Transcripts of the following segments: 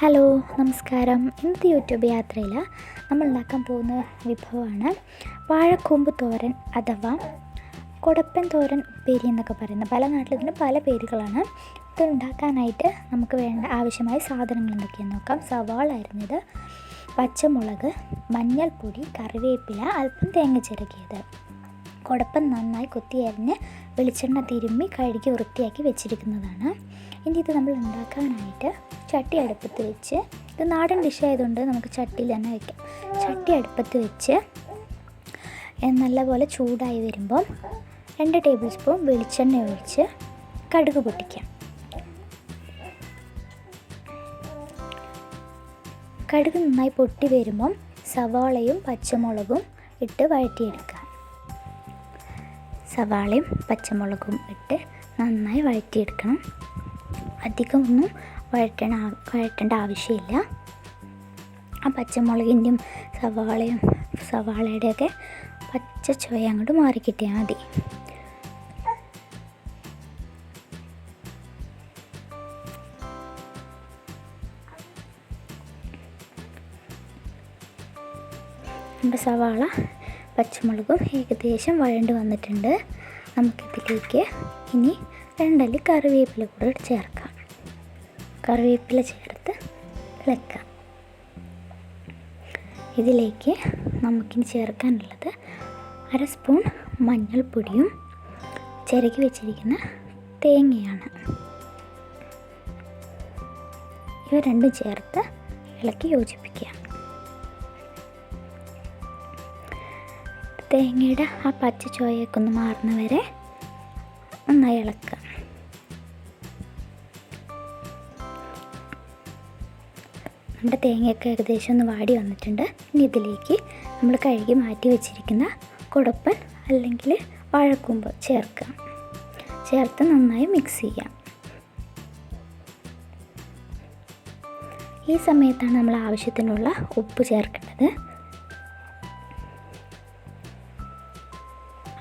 Hello നമസ്കാരം. ഇന്നത്തെ YouTube യാത്രയിൽ നമ്മൾ ഉണ്ടാക്കാൻ പോകുന്ന വിഭവമാണ് വാഴക്കൂമ്പ് തോരൻ അഥവാ കുടപ്പൻ തോരൻ ഉപ്പേരി എന്നൊക്കെ പറയുന്നത്. പല നാട്ടിൽ ഇതിന് പല പേരുകളാണ്. ഇത് ഉണ്ടാക്കാനായിട്ട് നമുക്ക് ആവശ്യമായ സാധനങ്ങൾ എന്തൊക്കെയാണെന്ന് നോക്കാം. സവാള അരിഞ്ഞത്, പച്ചമുളക്, മഞ്ഞൾപ്പൊടി, കറിവേപ്പില, അല്പം തേങ്ങ ചിരകിയത്. കുടപ്പൻ നന്നായി കൊത്തി അരിഞ്ഞ് വെളിച്ചെണ്ണ തിരുമ്മി കഴുകി വൃത്തിയാക്കി വെച്ചിരിക്കുന്നതാണ്. ഇനി ഇത് നമ്മൾ ഉണ്ടാക്കാനായിട്ട് ചട്ടി അടുപ്പത്ത് വെച്ച്, ഇത് നാടൻ ഡിഷ് ആയതുകൊണ്ട് നമുക്ക് ചട്ടിയിൽ തന്നെ വയ്ക്കാം. ചട്ടി അടുപ്പത്ത് വെച്ച് നല്ലപോലെ ചൂടായി വരുമ്പം 2 ടേബിൾ സ്പൂൺ വെളിച്ചെണ്ണ ഒഴിച്ച് കടുക് പൊട്ടിക്കാം. കടുക് നന്നായി പൊട്ടി വരുമ്പം സവാളയും പച്ചമുളകും ഇട്ട് വഴറ്റിയെടുക്കാം. സവാളയും പച്ചമുളകും ഇട്ട് നന്നായി വഴറ്റിയെടുക്കണം. അധികം ഒന്നും വഴറ്റേണ്ട ആവശ്യമില്ല. ആ പച്ചമുളകിൻ്റെയും സവാളയുടെയൊക്കെ പച്ച ചുവ അങ്ങോട്ട് മാറിക്കിട്ടിയാൽ മതി. നമ്മുടെ സവാള പച്ചമുളകും ഏകദേശം വഴണ്ട് വന്നിട്ടുണ്ട്. നമുക്കിതിലേക്ക് ഇനി 2 അല്ലി കറിവേപ്പില കൂടെ ചേർക്കാം. കറിവേപ്പില ചേർത്ത് ഇളക്കാം. ഇതിലേക്ക് നമുക്കിനി ചേർക്കാനുള്ളത് 1/2 സ്പൂൺ മഞ്ഞൾപ്പൊടിയും ചിരകി വെച്ചിരിക്കുന്ന തേങ്ങയാണ്. ഇവ രണ്ടും ചേർത്ത് ഇളക്കി യോജിപ്പിക്കുക. തേങ്ങയുടെ ആ പച്ച ചുവയൊക്കെ ഒന്ന് മാറുന്ന വരെ നന്നായി ഇളക്കുക. നമ്മുടെ തേങ്ങയൊക്കെ ഏകദേശം ഒന്ന് വാടി വന്നിട്ടുണ്ട്. ഇനി ഇതിലേക്ക് നമ്മൾ കഴുകി മാറ്റി വെച്ചിരിക്കുന്ന കുടപ്പൻ അല്ലെങ്കിൽ വാഴക്കൂമ്പ് ചേർത്ത് നന്നായി മിക്സ് ചെയ്യാം. ഈ സമയത്താണ് നമ്മൾ ആവശ്യത്തിനുള്ള ഉപ്പ് ചേർക്കേണ്ടത്.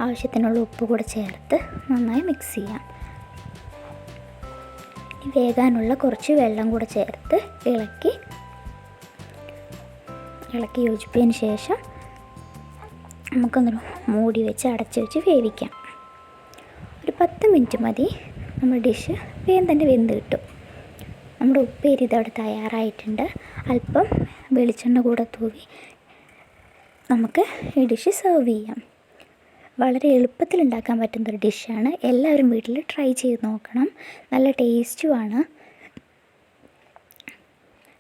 ആവശ്യത്തിനുള്ള ഉപ്പ് കൂടെ ചേർത്ത് നന്നായി മിക്സ് ചെയ്യാം. വേകാനുള്ള കുറച്ച് വെള്ളം കൂടെ ചേർത്ത് ഇളക്കി യോജിപ്പിച്ചതിന് ശേഷം നമുക്കൊന്ന് മൂടി വെച്ച് അടച്ച് വെച്ച് വേവിക്കാം. ഒരു 10 മിനിറ്റ് മതി. നമ്മുടെ ഡിഷ് തന്നെ വെന്ത് കിട്ടും. നമ്മുടെ ഉപ്പേരി ഇതവിടെ തയ്യാറായിട്ടുണ്ട്. അല്പം വെളിച്ചെണ്ണ കൂടെ തൂവി നമുക്ക് ഈ ഡിഷ് സെർവ് ചെയ്യാം. വളരെ എളുപ്പത്തിൽ ഉണ്ടാക്കാൻ പറ്റുന്നൊരു ഡിഷാണ്. എല്ലാവരും വീട്ടിൽ ട്രൈ ചെയ്ത് നോക്കണം. നല്ല ടേസ്റ്റുമാണ്.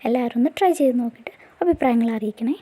എല്ലാവരും ഒന്ന് ട്രൈ ചെയ്ത് നോക്കിയിട്ട് അഭിപ്രായങ്ങൾ അറിയിക്കണേ.